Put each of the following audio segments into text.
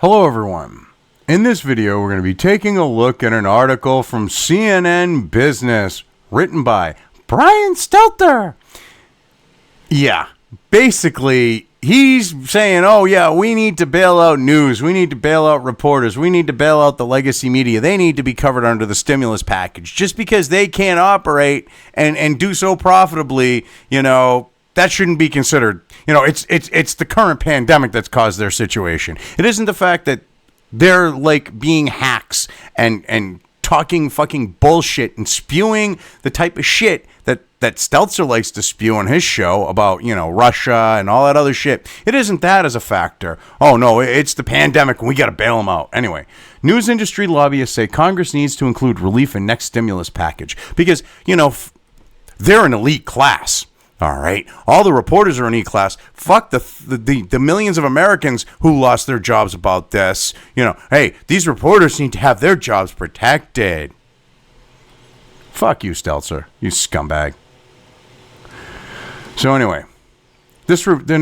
Hello everyone. In this video, we're going to be taking a look at an article from CNN Business written by Brian Stelter. Yeah, basically, he's saying, oh yeah, we need to bail out news. We need to bail out reporters. We need to bail out the legacy media. They need to be covered under the stimulus package. Just because they can't operate and do so profitably, that shouldn't be considered. It's the current pandemic that's caused their situation. It isn't the fact that they're like being hacks and talking fucking bullshit and spewing the type of shit that Stelter likes to spew on his show about, Russia and all that other shit. It isn't that as a factor. Oh no, it's the pandemic and we got to bail them out. Anyway, news industry lobbyists say Congress needs to include relief in next stimulus package because, they're an elite class. All right. All the reporters are in E-class. Fuck the millions of Americans who lost their jobs about this. Hey, these reporters need to have their jobs protected. Fuck you, Stelter, you scumbag. So anyway, the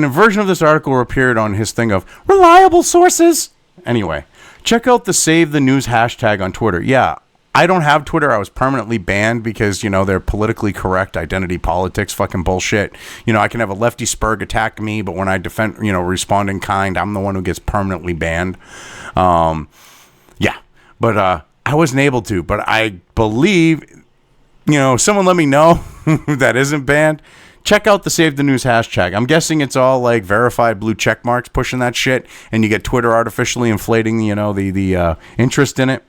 version of this article appeared on his thing of reliable sources. Anyway, check out the Save the News hashtag on Twitter. Yeah. I don't have Twitter. I was permanently banned because, they're politically correct identity politics fucking bullshit. I can have a lefty spurg attack me, but when I defend, respond in kind, I'm the one who gets permanently banned. But I wasn't able to. But I believe, someone let me know that isn't banned. Check out the Save the News hashtag. I'm guessing it's all like verified blue check marks pushing that shit, and you get Twitter artificially inflating, the interest in it.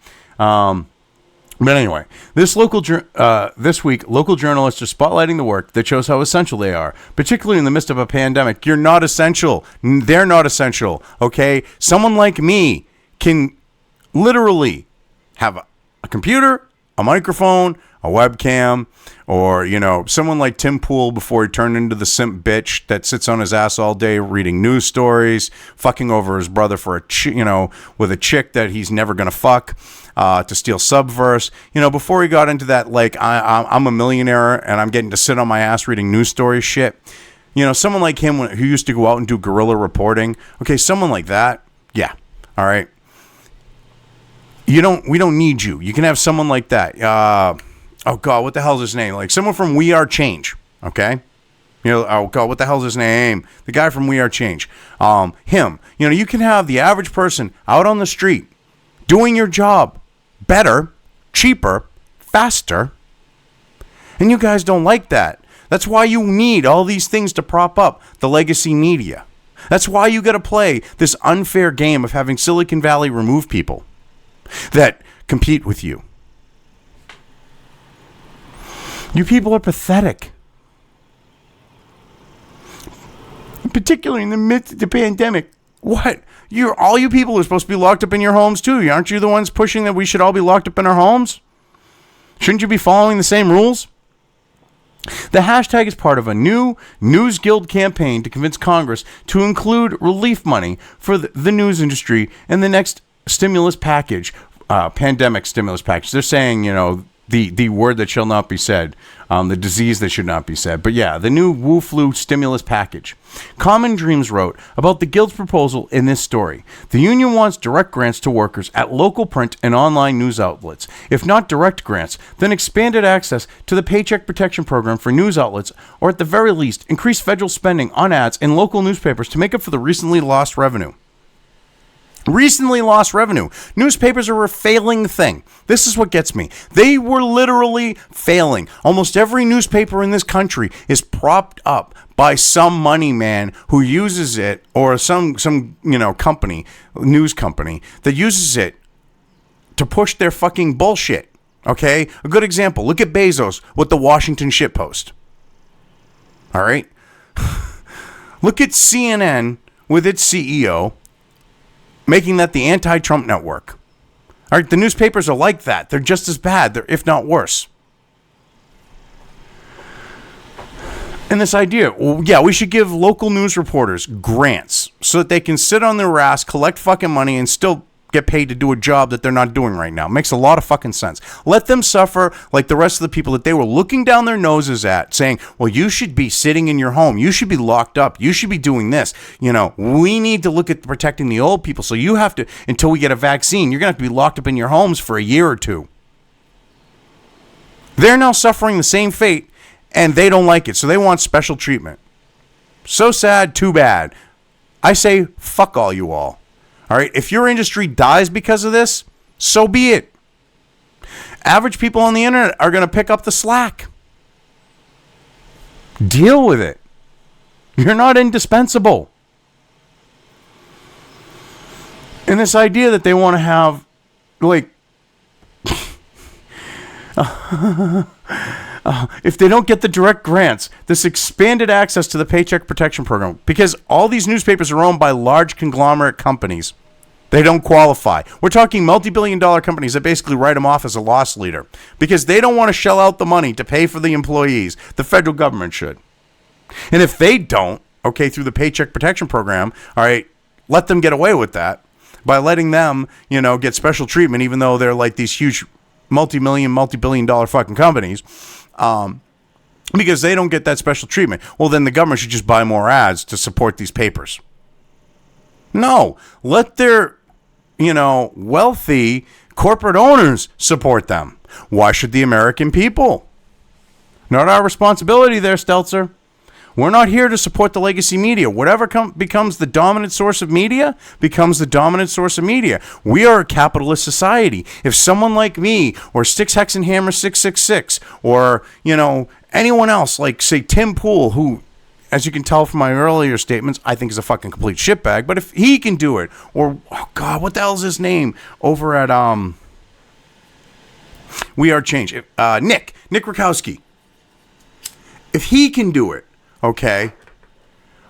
But anyway, this week, local journalists are spotlighting the work that shows how essential they are, particularly in the midst of a pandemic. You're not essential. They're not essential, okay? Someone like me can literally have a computer, a microphone, a webcam, or, someone like Tim Pool before he turned into the simp bitch that sits on his ass all day reading news stories, fucking over his brother for with a chick that he's never going to fuck. To steal Subverse, before he got into that, like, I'm a millionaire and I'm getting to sit on my ass reading news story shit. Someone like him who used to go out and do guerrilla reporting. Okay, someone like that. Yeah. All right. We don't need you. You can have someone like that. Oh God, what the hell's his name? Like someone from We Are Change. Okay. Oh God, what the hell's his name? The guy from We Are Change. Him. You can have the average person out on the street doing your job better, cheaper, faster. And you guys don't like that. That's why you need all these things to prop up the legacy media. That's why you got to play this unfair game of having Silicon Valley remove people that compete with you. You people are pathetic. Particularly in the midst of the pandemic. What? All you people are supposed to be locked up in your homes too. Aren't you the ones pushing that we should all be locked up in our homes? Shouldn't you be following the same rules? The hashtag is part of a new News Guild campaign to convince Congress to include relief money for the news industry in the next stimulus package, pandemic stimulus package. They're saying, the word that shall not be said, the disease that should not be said. But yeah, the new Wu Flu stimulus package. Common Dreams wrote about the Guild's proposal in this story. The union wants direct grants to workers at local print and online news outlets. If not direct grants, then expanded access to the Paycheck Protection Program for news outlets, or at the very least, increase federal spending on ads in local newspapers to make up for the recently lost revenue. Newspapers are a failing thing. This is what gets me. They were literally failing. Almost every newspaper in this country is propped up by some money man who uses it, or some company, news company that uses it to push their fucking bullshit. Okay? A good example. Look at Bezos with the Washington Shitpost. All right? Look at CNN with its CEO making that the anti-Trump network. All right, the newspapers are like that. They're just as bad, if not worse. And this idea, we should give local news reporters grants so that they can sit on their ass, collect fucking money, and still get paid to do a job that they're not doing right now. Makes a lot of fucking sense. Let them suffer like the rest of the people that they were looking down their noses at, saying, well, you should be sitting in your home. You should be locked up. You should be doing this. We need to look at protecting the old people. So you have to, until we get a vaccine, you're going to have to be locked up in your homes for a year or two. They're now suffering the same fate, and they don't like it. So they want special treatment. So sad, too bad. I say, fuck all you all. All right, if your industry dies because of this, so be it. Average people on the internet are going to pick up the slack. Deal with it. You're not indispensable. And this idea that they want to have, like, if they don't get the direct grants, this expanded access to the Paycheck Protection Program, because all these newspapers are owned by large conglomerate companies. They don't qualify. We're talking multi-billion-dollar companies that basically write them off as a loss leader because they don't want to shell out the money to pay for the employees. The federal government should. And if they don't, okay, through the Paycheck Protection Program, all right, let them get away with that by letting them, get special treatment, even though they're like these huge multi-billion-dollar fucking companies, because they don't get that special treatment. Well, then the government should just buy more ads to support these papers. No, let their, wealthy corporate owners support them. Why should the American people? Not our responsibility there, Stelter. We're not here to support the legacy media. Whatever becomes the dominant source of media becomes the dominant source of media. We are a capitalist society. If someone like me or Sticks Hexenhammer 666 or, anyone else like, say, Tim Pool, who, as you can tell from my earlier statements, I think is a fucking complete shitbag, but if he can do it, or, oh God, what the hell is his name over at We Are Change, Nick Rakowski, if he can do it, okay,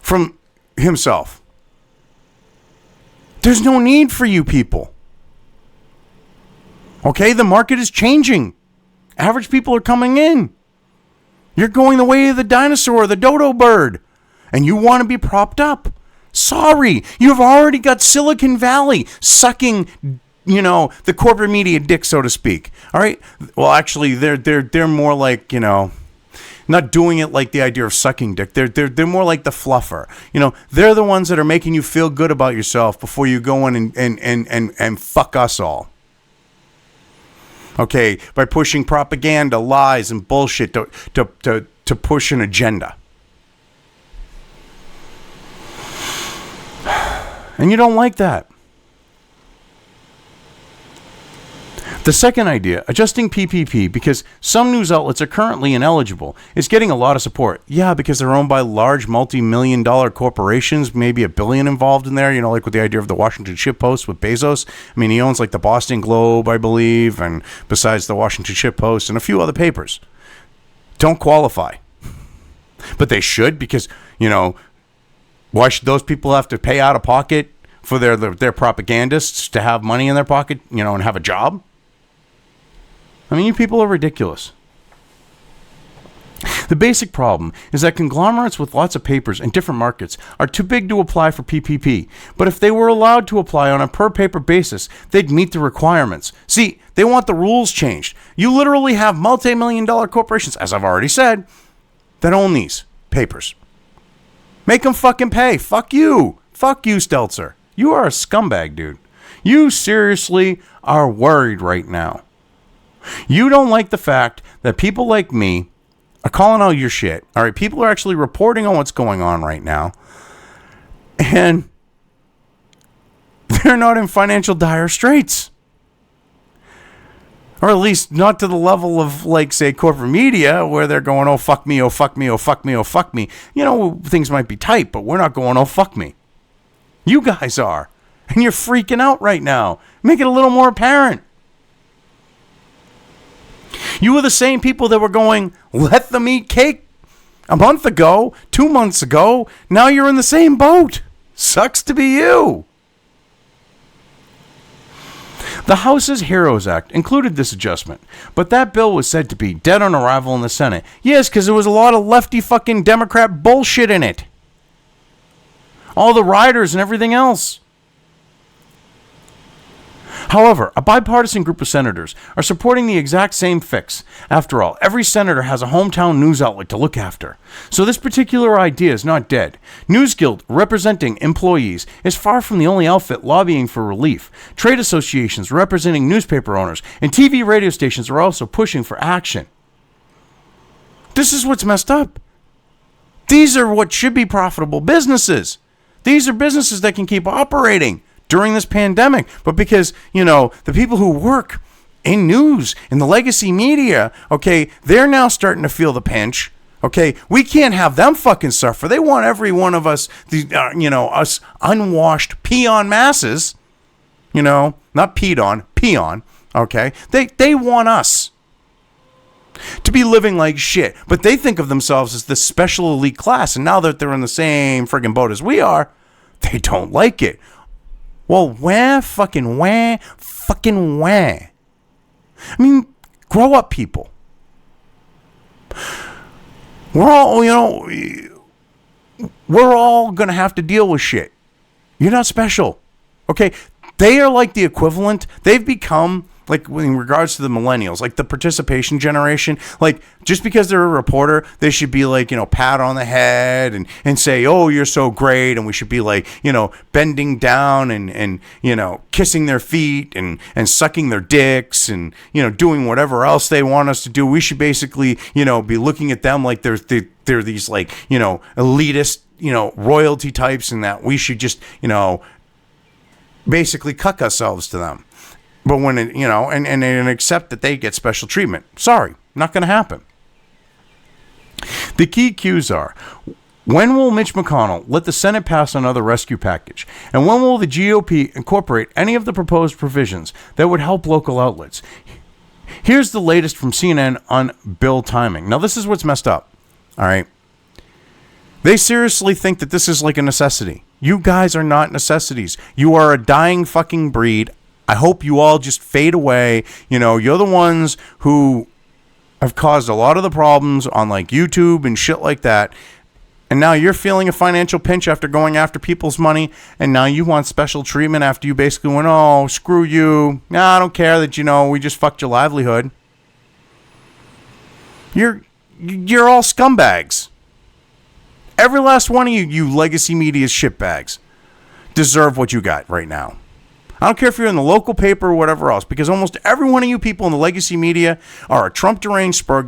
from himself, there's no need for you people. Okay, the market is changing. Average people are coming in. You're going the way of the dinosaur, the dodo bird, and you want to be propped up. Sorry, you've already got Silicon Valley sucking, the corporate media dick, so to speak. All right. Well, actually, they're more like, not doing it like the idea of sucking dick. They're more like the fluffer. They're the ones that are making you feel good about yourself before you go in and fuck us all. Okay, by pushing propaganda, lies, and bullshit to push an agenda. And you don't like that. The second idea, adjusting PPP, because some news outlets are currently ineligible, is getting a lot of support. Yeah, because they're owned by large multi-million-dollar corporations, maybe $1 billion involved in there, like with the idea of the Washington Ship Post with Bezos. I mean, he owns like the Boston Globe, I believe, and besides the Washington Ship Post and a few other papers. Don't qualify. But they should, because, why should those people have to pay out of pocket for their propagandists to have money in their pocket, and have a job? I mean, you people are ridiculous. The basic problem is that conglomerates with lots of papers in different markets are too big to apply for PPP. But if they were allowed to apply on a per-paper basis, they'd meet the requirements. See, they want the rules changed. You literally have multi-million-dollar corporations, as I've already said, that own these papers. Make them fucking pay. Fuck you. Fuck you, Stelter. You are a scumbag, dude. You seriously are worried right now. You don't like the fact that people like me are calling out your shit. All right, people are actually reporting on what's going on right now. And they're not in financial dire straits. Or at least not to the level of, like, say, corporate media, where they're going, oh, fuck me, oh, fuck me, oh, fuck me, oh, fuck me. Things might be tight, but we're not going, oh, fuck me. You guys are. And you're freaking out right now. Make it a little more apparent. You were the same people that were going, let them eat cake a month ago, 2 months ago. Now you're in the same boat. Sucks to be you. The House's HEROES Act included this adjustment, but that bill was said to be dead on arrival in the Senate. Yes, because there was a lot of lefty fucking Democrat bullshit in it. All the riders and everything else. However, a bipartisan group of senators are supporting the exact same fix. After all, every senator has a hometown news outlet to look after. So this particular idea is not dead. News Guild, representing employees, is far from the only outfit lobbying for relief. Trade associations representing newspaper owners and TV radio stations are also pushing for action. This is what's messed up. These are what should be profitable businesses. These are businesses that can keep operating during this pandemic. But because, the people who work in news, in the legacy media, okay, they're now starting to feel the pinch. Okay, we can't have them fucking suffer. They want every one of us, us unwashed peon masses, not peed on, peon, okay? They want us to be living like shit. But they think of themselves as this special elite class. And now that they're in the same friggin' boat as we are, they don't like it. Well, fucking wah. I mean, grow up, people. We're all going to have to deal with shit. You're not special. Okay? They are like the equivalent. They've become, like, in regards to the millennials, like the participation generation, like, just because they're a reporter, they should be like, pat on the head and say, oh, you're so great. And we should be like, bending down and kissing their feet and sucking their dicks and, doing whatever else they want us to do. We should basically, be looking at them like they're these, like, elitist, royalty types, and that we should just, basically cuck ourselves to them. But when it, and accept that they get special treatment. Sorry, not going to happen. The key cues are: when will Mitch McConnell let the Senate pass another rescue package? And when will the GOP incorporate any of the proposed provisions that would help local outlets? Here's the latest from CNN on bill timing. Now, this is what's messed up. All right. They seriously think that this is like a necessity. You guys are not necessities. You are a dying fucking breed. I hope you all just fade away. You're the ones who have caused a lot of the problems on like YouTube and shit like that. And now you're feeling a financial pinch after going after people's money. And now you want special treatment after you basically went, oh, screw you. Nah, I don't care that, we just fucked your livelihood. You're all scumbags. Every last one of you legacy media shitbags, deserve what you got right now. I don't care if you're in the local paper or whatever else, because almost every one of you people in the legacy media are a Trump deranged spurg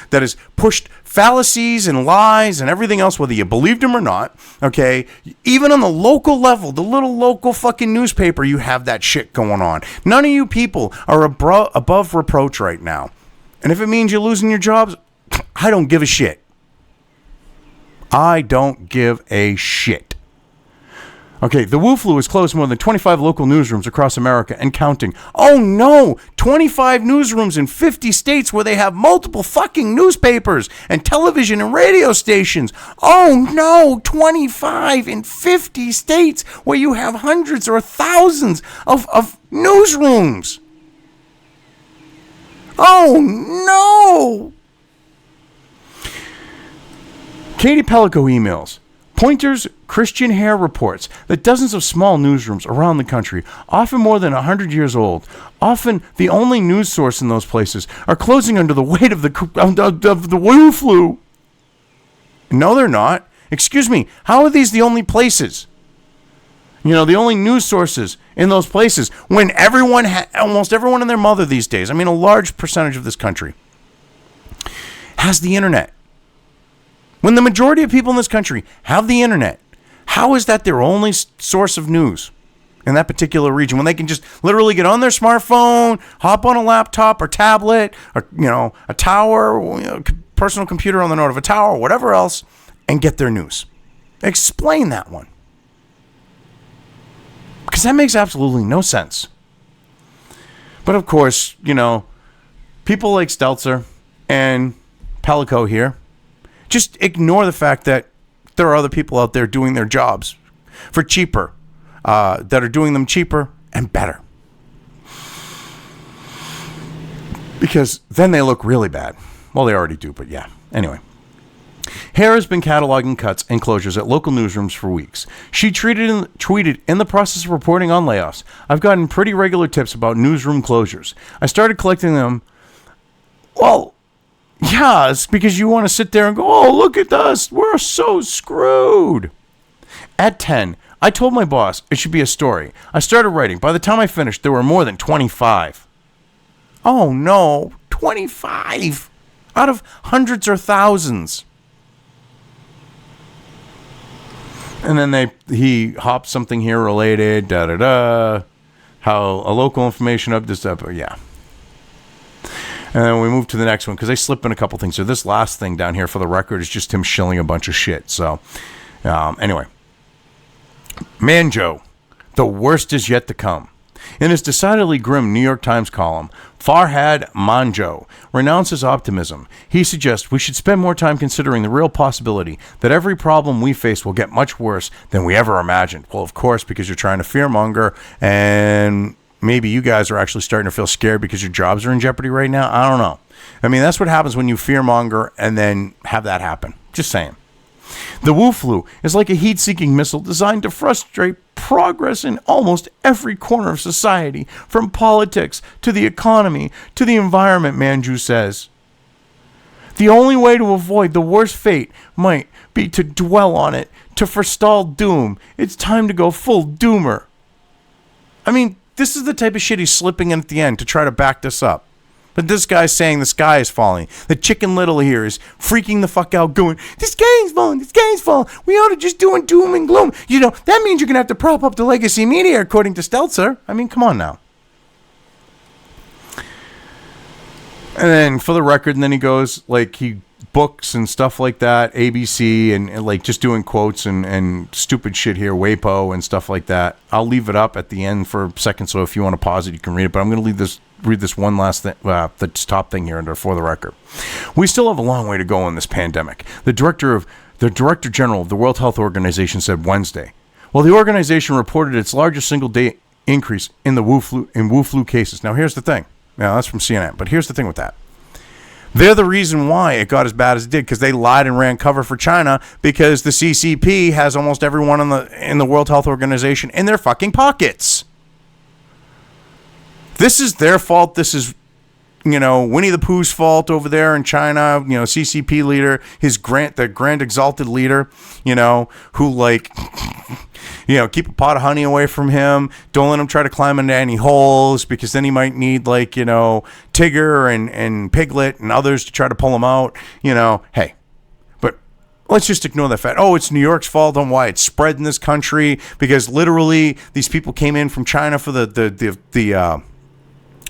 that has pushed fallacies and lies and everything else, whether you believed them or not. Okay, even on the local level, the little local fucking newspaper, you have that shit going on. None of you people are above reproach right now, and if it means you're losing your jobs, I don't give a shit. I don't give a shit. Okay, the Wu Flu has closed more than 25 local newsrooms across America and counting. Oh no! 25 newsrooms in 50 states where they have multiple fucking newspapers and television and radio stations. Oh no! 25 in 50 states where you have hundreds or thousands of newsrooms. Oh no! Katie Pellico emails. Pointer's Christian Hair reports that dozens of small newsrooms around the country, often more than 100 years old, often the only news source in those places, are closing under the weight of the Wu Flu. No, they're not. Excuse me, how are these the only places? The only news sources in those places when almost everyone and their mother these days, a large percentage of this country, has the internet. When the majority of people in this country have the internet, how is that their only source of news in that particular region? When they can just literally get on their smartphone, hop on a laptop or tablet, or a tower, personal computer on the note of a tower, or whatever else, and get their news. Explain that one, because that makes absolutely no sense. But of course, people like Stelter and Pellico here just ignore the fact that there are other people out there doing their jobs for cheaper, that are doing them cheaper and better. Because then they look really bad. Well, they already do, but yeah. Anyway. Hare has been cataloging cuts and closures at local newsrooms for weeks. She tweeted, in the process of reporting on layoffs, I've gotten pretty regular tips about newsroom closures. I started collecting them. Well, yeah, it's because you want to sit there and go, oh, look at us. We're so screwed. At 10, I told my boss it should be a story. I started writing. By the time I finished, there were more than 25. Oh, no. 25 out of hundreds or thousands. And then he hopped something here related, how a local information up this up, yeah. And then we move to the next one because I slip in a couple things. So this last thing down here for the record is just him shilling a bunch of shit. So anyway, Manjo, the worst is yet to come. In his decidedly grim New York Times column, Farhad Manjo renounces optimism. He suggests we should spend more time considering the real possibility that every problem we face will get much worse than we ever imagined. Well, of course, because you're trying to fearmonger, and maybe you guys are actually starting to feel scared because your jobs are in jeopardy right now. I don't know. I mean, that's what happens when you fearmonger and then have that happen. Just saying. The Wu flu is like a heat-seeking missile designed to frustrate progress in almost every corner of society, from politics to the economy to the environment, Manju says. The only way to avoid the worst fate might be to dwell on it, to forestall doom. It's time to go full doomer. I mean, this is the type of shit he's slipping in at the end to try to back this up. But this guy's saying the sky is falling. The Chicken Little here is freaking the fuck out going, the sky's falling, the sky's falling. We ought to just doing doom and gloom. You know, that means you're going to have to prop up the legacy media, according to Stelter. I mean, come on now. And then for the record, and then he goes, like, he books and stuff like that, ABC, and like just doing quotes and stupid shit here, WAPO and stuff like that. I'll leave it up at the end for a second, so if you want to pause it, you can read it. But I'm going to read this one last thing, the top thing here under for the record. We still have a long way to go in this pandemic. The director general of the World Health Organization said Wednesday. Well, the organization reported its largest single day increase in the Wu flu cases. Now, here's the thing. Now, that's from CNN, but here's the thing with that. They're the reason why it got as bad as it did, because they lied and ran cover for China, because the CCP has almost everyone in the World Health Organization in their fucking pockets. This is their fault. This is, Winnie the Pooh's fault over there in China. CCP leader, the grand exalted leader, who keep a pot of honey away from him. Don't let him try to climb into any holes, because then he might need Tigger and Piglet and others to try to pull him out. Hey. But let's just ignore the fact. Oh, it's New York's fault on why it's spread in this country, because literally these people came in from China for the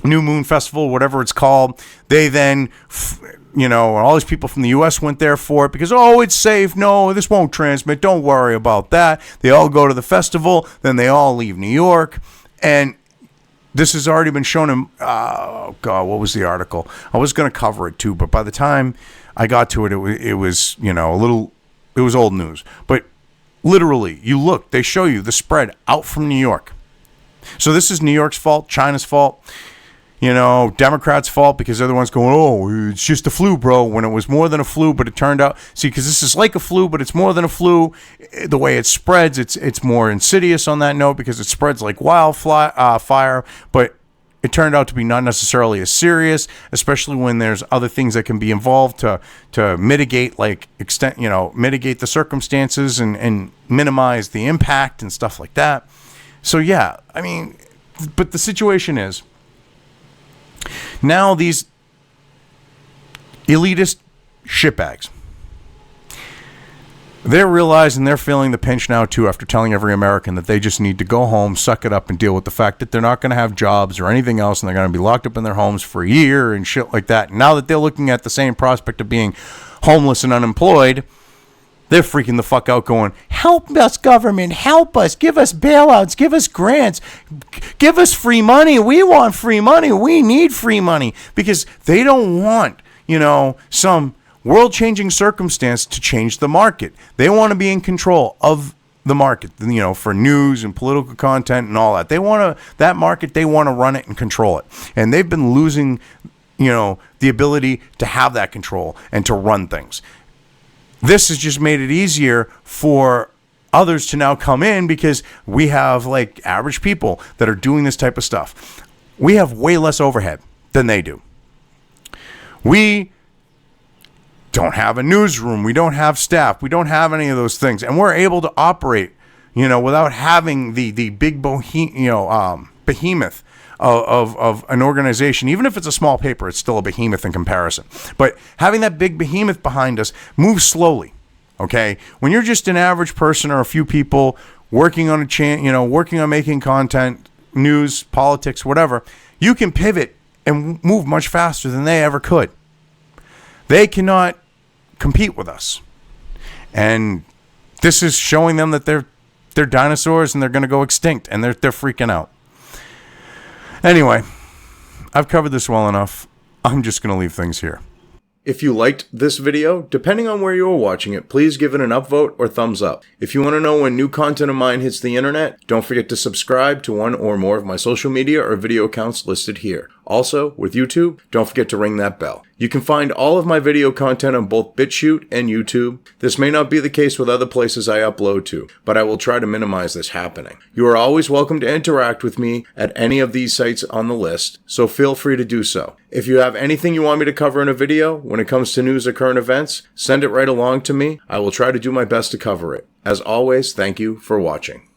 New Moon Festival, whatever it's called. They then, all these people from the U.S. went there for it because, it's safe. No, this won't transmit. Don't worry about that. They all go to the festival. Then they all leave New York. And this has already been shown in, oh, God, what was the article? I was going to cover it, too. But by the time I got to it, it was, it was old news. But literally, they show you the spread out from New York. So this is New York's fault, China's fault. Democrats' fault because they're the ones going, it's just a flu, bro, when it was more than a flu. But it turned out, because this is like a flu, but it's more than a flu. The way it spreads, it's more insidious on that note, because it spreads like wildfire. But it turned out to be not necessarily as serious, especially when there's other things that can be involved to mitigate, mitigate the circumstances and minimize the impact and stuff like that. So, yeah, I mean, but the situation is, now these elitist shitbags, they're realizing they're feeling the pinch now too, after telling every American that they just need to go home, suck it up, and deal with the fact that they're not going to have jobs or anything else, and they're going to be locked up in their homes for a year and shit like that. Now that they're looking at the same prospect of being homeless and unemployed, they're freaking the fuck out going, help us, government, help us, give us bailouts, give us grants, give us free money. We want free money. We need free money, because they don't want, some world-changing circumstance to change the market. They want to be in control of the market, for news and political content and all that. They want that market, they want to run it and control it. And they've been losing, the ability to have that control and to run things. This has just made it easier for others to now come in because we have like average people that are doing this type of stuff. We have way less overhead than they do. We don't have a newsroom. We don't have staff. We don't have any of those things. And we're able to operate, without having the big behemoth of an organization. Even if it's a small paper, it's still a behemoth in comparison. But having that big behemoth behind us moves slowly. Okay, when you're just an average person or a few people working on working on making content, news, politics, whatever, you can pivot and move much faster than they ever could. They cannot compete with us, and this is showing them that they're dinosaurs and they're going to go extinct, and they're freaking out. Anyway, I've covered this well enough. I'm just going to leave things here. If you liked this video, depending on where you are watching it, please give it an upvote or thumbs up. If you want to know when new content of mine hits the internet, don't forget to subscribe to one or more of my social media or video accounts listed here. Also, with YouTube, don't forget to ring that bell. You can find all of my video content on both BitChute and YouTube. This may not be the case with other places I upload to, but I will try to minimize this happening. You are always welcome to interact with me at any of these sites on the list, so feel free to do so. If you have anything you want me to cover in a video when it comes to news or current events, send it right along to me. I will try to do my best to cover it. As always, thank you for watching.